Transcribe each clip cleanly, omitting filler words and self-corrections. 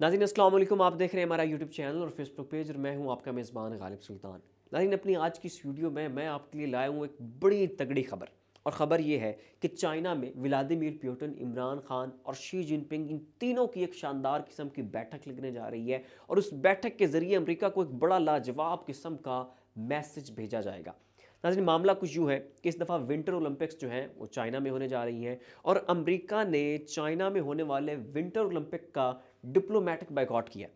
नाज़रीन अस्सलाम वालेकुम। आप देख रहे हैं हमारा यूट्यूब चैनल और फेसबुक पेज और मैं हूं आपका मेज़बान गालिब सुल्तान। नाज़रीन अपनी आज की इस वीडियो में मैं आपके लिए लाया हूं एक बड़ी तगड़ी खबर। और ख़बर ये है कि चाइना में व्लादिमीर पुतिन, इमरान खान और शी जिनपिंग इन तीनों की एक शानदार किस्म की बैठक लगने जा रही है और उस बैठक के ज़रिए अमेरिका को एक बड़ा लाजवाब किस्म का मैसेज भेजा जाएगा। नाज़रीन मामला कुछ यूँ है कि इस दफ़ा विंटर ओलंपिक्स जो हैं वो चाइना में होने जा रही हैं और अमेरिका ने चाइना में होने वाले विंटर ओलंपिक का डिप्लोमेटिक बायकॉट किया।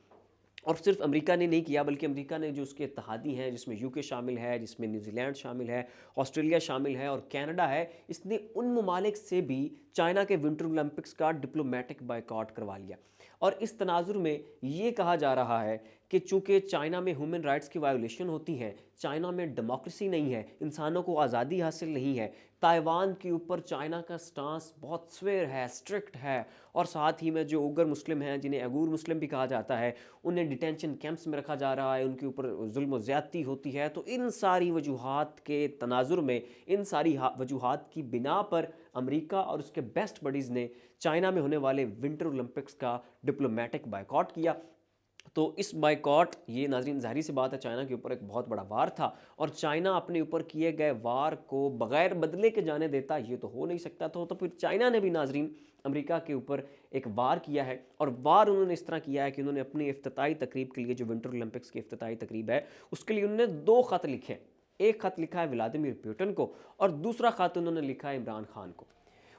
और सिर्फ अमेरिका ने नहीं किया बल्कि अमेरिका ने जो उसके इत्तेहादी हैं जिसमें यूके शामिल है, जिसमें न्यूजीलैंड शामिल है, ऑस्ट्रेलिया शामिल है और कनाडा है, इसने उन ममालिक से भी चाइना के विंटर ओलंपिक्स का डिप्लोमेटिक बायकॉट करवा लिया। और इस तनाजुर में ये कहा जा रहा है कि चूँकि चाइना में ह्यूमन राइट्स की वायोलेशन होती हैं, चाइना में डेमोक्रेसी नहीं है, इंसानों को आज़ादी हासिल नहीं है, ताइवान के ऊपर चाइना का स्टांस बहुत स्वेर है, स्ट्रिक्ट है और साथ ही में जो उगर मुस्लिम हैं, जिन्हें अगूर मुस्लिम भी कहा जाता है, उन्हें डिटेंशन कैंप्स में रखा जा रहा है, उनके ऊपर जुल्म ज़्यादती होती है। तो इन सारी वजूहात के तनाजुर में, इन सारी वजूहात की बिना पर अमेरिका और उसके बेस्ट बडीज़ ने चाइना में होने वाले विंटर ओलंपिक्स का डिप्लोमेटिक बायकॉट किया। तो इस बायकॉट ये नाज़रीन ज़ाहिर सी बात है चाइना के ऊपर एक बहुत बड़ा वार था और चाइना अपने ऊपर किए गए वार को बगैर बदले के जाने देता ये तो हो नहीं सकता। तो फिर चाइना ने भी नाज़रीन अमेरिका के ऊपर एक वार किया है और वार उन्होंने इस तरह किया है कि उन्होंने अपनी इफ्तिताई तकरीब के लिए जो विंटर ओलंपिक्स की इफ्तिताई तकरीब है उसके लिए उन्होंने दो ख़त लिखे। एक ख़त लिखा है व्लादिमीर पुतिन को और दूसरा ख़त उन्होंने लिखा है इमरान खान को।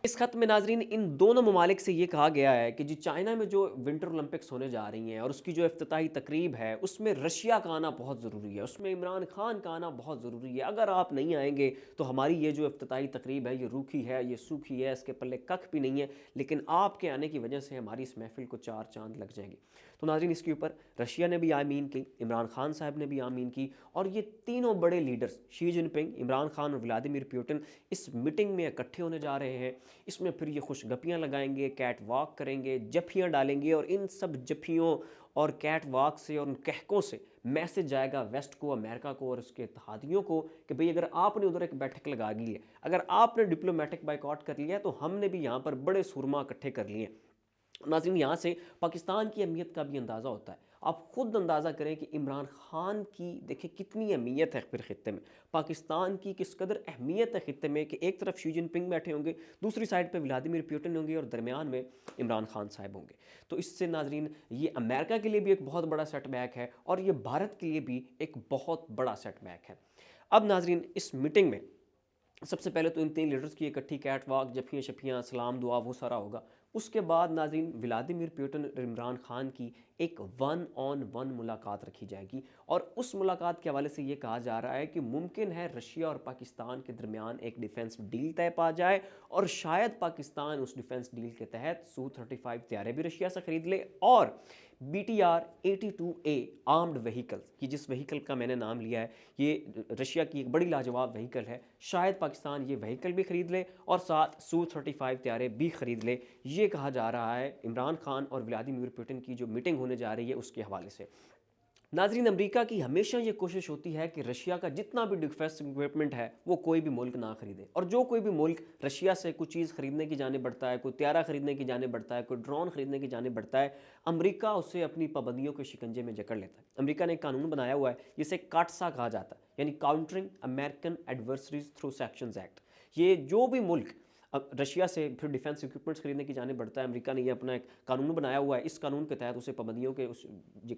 इस खत में नाजरीन इन दोनों ममालिक से ये कहा गया है कि जी चाइना में जो विंटर ओलंपिक्स होने जा रही हैं और उसकी जो इफ्तिताही तकरीब है उसमें रशिया का आना बहुत ज़रूरी है, उसमें इमरान खान का आना बहुत ज़रूरी है। अगर आप नहीं आएंगे तो हमारी ये जो इफ्तिताही तकरीब है ये रूखी है, ये सूखी है, इसके पल्ले कख भी नहीं है, लेकिन आपके आने की वजह से हमारी इस महफिल को चार चांद लग जाएंगे। तो नाजरीन इसके ऊपर रशिया ने भी आमीन की, इमरान खान साहब ने भी आमीन की और ये तीनों बड़े leaders Xi Jinping, Imran Khan और व्लादिमीर पुतिन इस मीटिंग में इकट्ठे होने जा रहे हैं। इसमें फिर ये खुशगपियाँ लगाएंगे, कैट वॉक करेंगे, जफियाँ डालेंगे और इन सब जफियों और कैट वॉक से और उन कहकों से मैसेज जाएगा वेस्ट को, अमेरिका को और उसके इत्तेहादियों को कि भाई अगर आपने उधर एक बैठक लगा ली है, अगर आपने डिप्लोमेटिक बायकॉट कर लिया है तो हमने भी यहाँ पर बड़े सुरमा इकट्ठे कर लिए हैं। नाज़रीन यहाँ से पाकिस्तान की अहमियत का भी अंदाज़ा होता है। आप खुद अंदाज़ा करें कि इमरान खान की देखिए कितनी अहमियत है फिर ख़ित्ते में, पाकिस्तान की किस कदर अहमियत है ख़ित्ते में कि एक तरफ शी जिनपिंग बैठे होंगे, दूसरी साइड पे व्लादिमीर पुतिन होंगे और दरमियान में इमरान खान साहब होंगे। तो इससे नाज़रीन ये अमेरिका के लिए भी एक बहुत बड़ा सेटबैक है और ये भारत के लिए भी एक बहुत बड़ा सेटबैक है। अब नाज़रीन इस मीटिंग में सबसे पहले तो इन तीन लीडर्स की इकट्ठी कैट वॉक, जफियाँ शफियाँ, सलाम दुआ वो सारा होगा। उसके बाद नाज़रीन व्लादिमीर पुतिन और इमरान खान की एक वन ऑन वन मुलाकात रखी जाएगी और उस मुलाकात के हवाले से ये कहा जा रहा है कि मुमकिन है रशिया और पाकिस्तान के दरमियान एक डिफेंस डील तय पा जाए और शायद पाकिस्तान उस डिफेंस डील के तहत Su-35 तैयारे भी रशिया से खरीद ले और BTR-82A आर्म्ड व्हीकल्स, ये जिस व्हीकल का मैंने नाम लिया है ये रशिया की एक बड़ी लाजवाब व्हीकल है, शायद पाकिस्तान ये व्हीकल भी खरीद ले और साथ Su-35 तैयारे भी खरीद ले। ये कहा जा रहा है इमरान खान और व्लादिमीर पुतिन की जो मीटिंग होने जा रही है उसके हवाले से। नाजरीन अमेरिका की हमेशा ये कोशिश होती है कि रशिया का जितना भी डिफेंस इक्विपमेंट है वो कोई भी मुल्क ना खरीदे और जो कोई भी मुल्क रशिया से कुछ चीज़ खरीदने की जाने बढ़ता है, कोई त्यारा खरीदने की जाने बढ़ता है, कोई ड्रोन खरीदने की जाने बढ़ता है, अमेरिका उसे अपनी पाबंदियों के शिकंजे में जकड़ लेता है। अमेरिका ने एक कानून बनाया हुआ है जिसे काटसा कहा जाता है, यानी countering American adversaries through sections act. ये जो भी मुल्क अब रशिया से फिर डिफेंस इक्विपमेंट्स खरीदने की जाने बढ़ता है, अमेरिका ने ये अपना एक कानून बनाया हुआ है, इस कानून के तहत उसे पाबंदियों के उस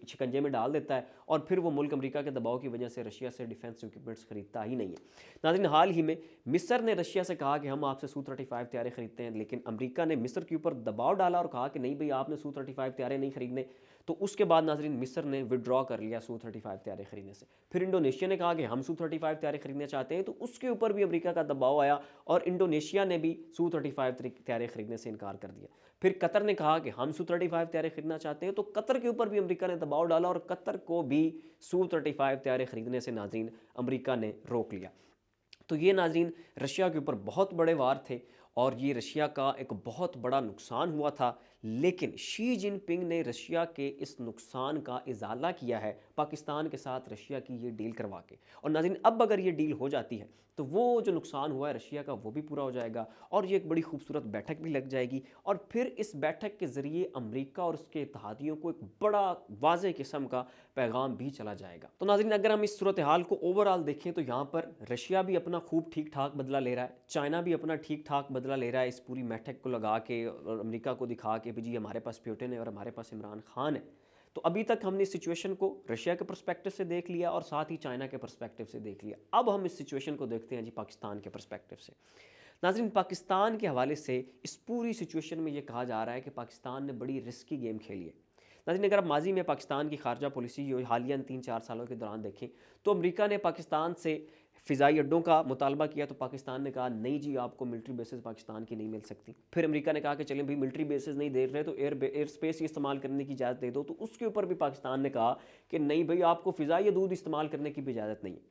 शिकंजे में डाल देता है और फिर वो मुल्क अमेरिका के दबाव की वजह से रशिया से डिफेंस इक्विपमेंट्स खरीदता ही नहीं है। नाज़रीन हाल ही में मिस्र ने रशिया से कहा कि हम आपसे Su-35 तैयारे खरीदते हैं, लेकिन अमेरिका ने मिस्र के ऊपर दबाव डाला और कहा कि नहीं भाई आपने Su-35 तैयारे नहीं खरीदने। तो उसके बाद नाज़रीन मिस्र ने विड्रॉ कर लिया Su-35 तैयारे खरीदने से। फिर इंडोनेशिया ने कहा कि हम Su-35 तैयारे खरीदना चाहते हैं, तो उसके ऊपर भी अमेरिका का दबाव आया और इंडोनेशिया ने भी Su-35 तैयारे खरीदने से इनकार कर दिया। फिर कतर ने कहा कि हम Su-35 तैयारे खरीदना चाहते हैं, तो कतर के ऊपर भी अमेरिका ने दबाव डाला और कतर को भी Su-35 तैयारे खरीदने से नाज़रीन अमेरिका ने रोक लिया। तो ये नाज़रीन रशिया के ऊपर बहुत बड़े वार थे और ये रशिया का एक बहुत बड़ा नुकसान हुआ था। लेकिन शी जिनपिंग ने रशिया के इस नुकसान का इजाला किया है पाकिस्तान के साथ रशिया की ये डील करवा के। और नाज़रीन, अब अगर ये डील हो जाती है तो वो जो नुकसान हुआ है रशिया का वो भी पूरा हो जाएगा और ये एक बड़ी खूबसूरत बैठक भी लग जाएगी। और फिर इस बैठक के ज़रिए अमेरिका और उसके इत्तेहादियों को एक बड़ा वाज़ेह किस्म का पैगाम भी चला जाएगा। तो नाज़रीन, अगर हम इस सूरत हाल को ओवरऑल देखें तो यहाँ पर रशिया भी अपना खूब ठीक ठाक बदला ले रहा है, चाइना भी अपना ठीक ठाक बदला ले रहा है इस पूरी बैठक को लगा के और अमेरिका को दिखा के भी जी हमारे पास प्यूटिन है और हमारे पास इमरान खान है। तो अभी तक हमने इस सिचुएशन को रशिया के पर्सपेक्टिव से देख लिया और साथ ही चाइना के पर्सपेक्टिव से देख लिया। अब हम इस सिचुएशन को देखते हैं जी पाकिस्तान के पर्सपेक्टिव से। नाज़रीन, पाकिस्तान के हवाले से इस पूरी सिचुएशन में ये कहा जा रहा है कि पाकिस्तान ने बड़ी रिस्की गेम खेली है। नाज़रीन, अगर आप माजी में पाकिस्तान की खारजा पॉलिसी जो हालिया 3-4 सालों के दौरान देखें तो अमेरिका ने पाकिस्तान से फ़िज़ाई अड्डों का मुतालबा किया तो पाकिस्तान ने कहा नहीं जी, आपको मिलिट्री बेसिस पाकिस्तान की नहीं मिल सकती। फिर अमेरिका ने कहा कि चलें भाई मिलिट्री बेसिस नहीं दे रहे तो एयर स्पेस इस्तेमाल करने की इजाज़त दे दो, तो उसके ऊपर भी पाकिस्तान ने कहा कि नहीं भाई, आपको फ़िज़ाई हदूद इस्तेमाल करने की भी इजाज़त नहीं है।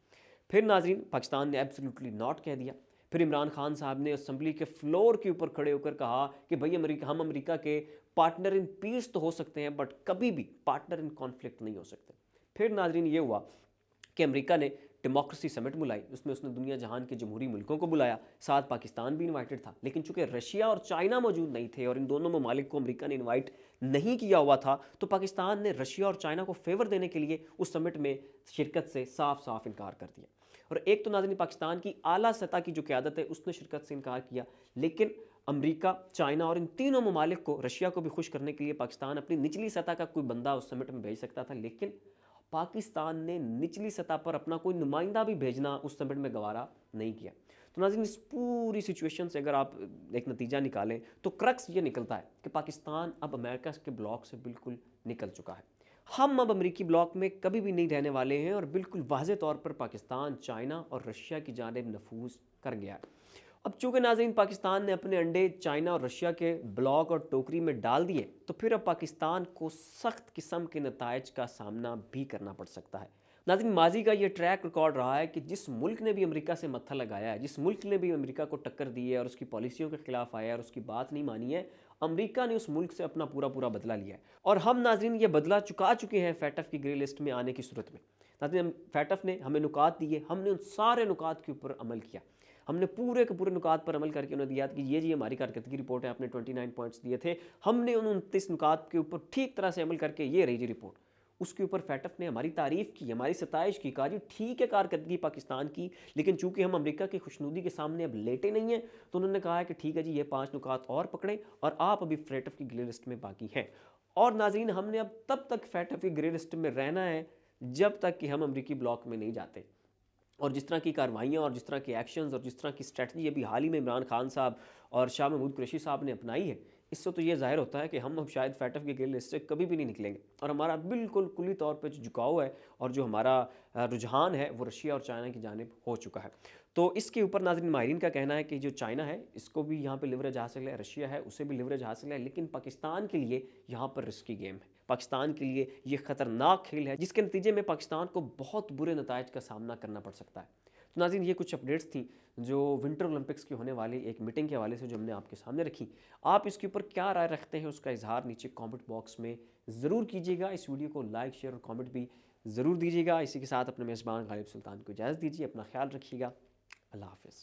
फिर नाज़रीन, पाकिस्तान ने एब्सोल्युटली नॉट कह दिया। फिर इमरान खान साहब ने असम्बली के फ्लोर के ऊपर खड़े होकर कहा कि भाई हम अमेरिका के पार्टनर इन पीस तो हो सकते हैं बट कभी भी पार्टनर इन कॉन्फ्लिक्ट नहीं हो सकते। फिर नाज़रीन ये हुआ कि अमेरिका ने डेमोक्रेसी समिट बुलाई, उसमें उसने दुनिया जहान के जमहूरी मुल्कों को बुलाया, साथ पाकिस्तान भी इनवाइटेड था। लेकिन चूंकि रशिया और चाइना मौजूद नहीं थे और इन दोनों ममालिक को अमेरिका ने इनवाइट नहीं किया हुआ था, तो पाकिस्तान ने रशिया और चाइना को फेवर देने के लिए उस समिट में शिरकत से साफ साफ इनकार कर दिया। और एक तो नाज़रीन पाकिस्तान की आला सतह की जो क़यादत है उसने शिरकत से इनकार किया, लेकिन अमेरिका, चाइना और इन तीनों ममालिक को, रशिया को भी खुश करने के लिए पाकिस्तान अपनी निचली सतह का कोई बंदा उस समिट में भेज सकता था, लेकिन पाकिस्तान ने निचली सतह पर अपना कोई नुमाइंदा भी भेजना उस समिट में गवारा नहीं किया। तो नाज़रीन, इस पूरी सिचुएशन से अगर आप एक नतीजा निकालें तो क्रक्स ये निकलता है कि पाकिस्तान अब अमेरिका के ब्लॉक से बिल्कुल निकल चुका है। हम अब अमेरिकी ब्लॉक में कभी भी नहीं रहने वाले हैं और बिल्कुल वाज़े तौर पर पाकिस्तान, चाइना और रशिया की जानिब नफूज कर गया है। अब चूंकि नाज़रीन पाकिस्तान ने अपने अंडे चाइना और रशिया के ब्लॉक और टोकरी में डाल दिए, तो फिर अब पाकिस्तान को सख्त किस्म के नताइज का सामना भी करना पड़ सकता है। नाज़रीन, माजी का ये ट्रैक रिकॉर्ड रहा है कि जिस मुल्क ने भी अमेरिका से मत्था लगाया है, जिस मुल्क ने भी अमेरिका को टक्कर दी है और उसकी पॉलिसियों के खिलाफ आया है और उसकी बात नहीं मानी है, अमेरिका ने उस मुल्क से अपना पूरा पूरा बदला लिया है। और हम नाज़रीन ये बदला चुका चुके हैं फैटफ की ग्रे लिस्ट में आने की सूरत में। नाज़रीन, फैटफ ने हमें नुकात दिए, हमने उन सारे नुकात के ऊपर अमल किया। हमने पूरे के पूरे नुकात पर अमल करके उन्हें दिया कि ये जी हमारी कारकर्दगी रिपोर्ट है, आपने 29 पॉइंट्स दिए थे, हमने उन 29 नुकात के ऊपर ठीक तरह से अमल करके ये रही जी रिपोर्ट। उसके ऊपर फैटफ ने हमारी तारीफ़ की, हमारी सताइश की, कहा जी ठीक है कारकर्दगी पाकिस्तान की, लेकिन चूंकि हम अमेरिका की खुशनुदी के सामने अब लेटे नहीं हैं, तो उन्होंने कहा है कि ठीक है जी, ये 5 नुकात और पकड़ें और आप अभी फैटफ की ग्रे लिस्ट में बाकी हैं। और नाज़रीन, हमने अब तब तक फैटफ की ग्रे लिस्ट में रहना है जब तक कि हम अमेरिकी ब्लॉक में नहीं जाते। और जिस तरह की कार्रवाइयाँ और जिस तरह के एक्शंस और जिस तरह की स्ट्रेटजी अभी हाल ही में इमरान खान साहब और शाह महमूद कुरैशी साहब ने अपनाई है, इससे तो ये ज़ाहिर होता है कि हम अब शायद फैटफ की ग्रे लिस्ट से कभी भी नहीं निकलेंगे और हमारा बिल्कुल कुली तौर पर जो झुकाव है और जो हमारा रुझान है वो रशिया और चाइना की जानिब हो चुका है। तो इसके ऊपर नाज़रीन माहिरीन का कहना है कि जो चाइना है इसको भी यहाँ पे लिवरेज हासिल है, रशिया है उसे भी लिवरेज हासिल है, लेकिन पाकिस्तान के लिए यहाँ पर रिस्की गेम है। पाकिस्तान के लिए ये ख़तरनाक खेल है जिसके नतीजे में पाकिस्तान को बहुत बुरे नताइज का सामना करना पड़ सकता है। तो नाज़रीन, ये कुछ अपडेट्स थी जो विंटर ओलंपिक्स की होने वाली एक मीटिंग के हवाले से जो हमने आपके सामने रखी। आप इसके ऊपर क्या राय रखते हैं उसका इजहार नीचे कमेंट बॉक्स में ज़रूर कीजिएगा। इस वीडियो को लाइक, शेयर और कमेंट भी ज़रूर दीजिएगा। इसी के साथ अपने मेज़बान गालिब सुल्तान को इजाज़त दीजिए। अपना ख्याल रखिएगा। अल्लाह हाफ़िज़।